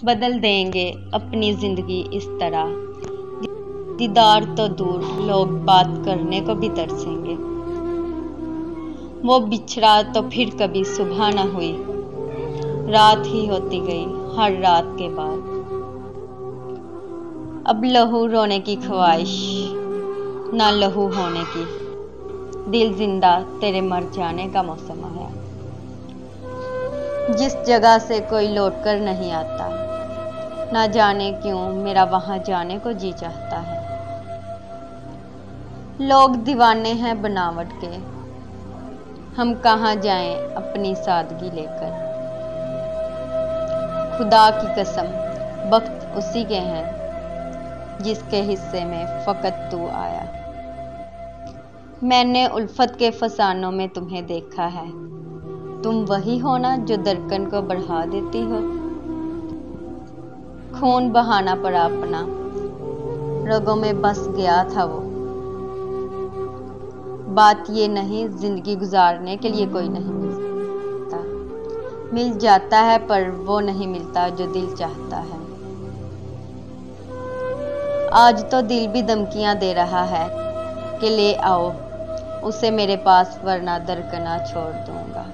बदल देंगे अपनी जिंदगी इस तरह। दीदार तो दूर, लोग बात करने को भी तरसेंगे। वो बिछड़ा तो फिर कभी सुबह न हुई, रात ही होती गई हर रात के बाद। अब लहू रोने की ख्वाहिश, ना लहू होने की। दिल जिंदा, तेरे मर जाने का मौसम आया। जिस जगह से कोई लौट कर नहीं आता, ना जाने क्यों मेरा वहां जाने को जी चाहता है। लोग दीवाने हैं बनावट के, हम कहाँ जाएं अपनी सादगी लेकर। खुदा की कसम, वक्त उसी के हैं जिसके हिस्से में फकत तू आया। मैंने उल्फत के फसानों में तुम्हें देखा है, तुम वही हो ना जो धड़कन को बढ़ा देती हो। खून बहाना पड़ा अपना, रगों में बस गया था वो। बात ये नहीं जिंदगी गुजारने के लिए कोई नहीं मिलता, मिल जाता है पर वो नहीं मिलता जो दिल चाहता है। आज तो दिल भी धमकियां दे रहा है कि ले आओ उसे मेरे पास वरना दरकना छोड़ दूंगा।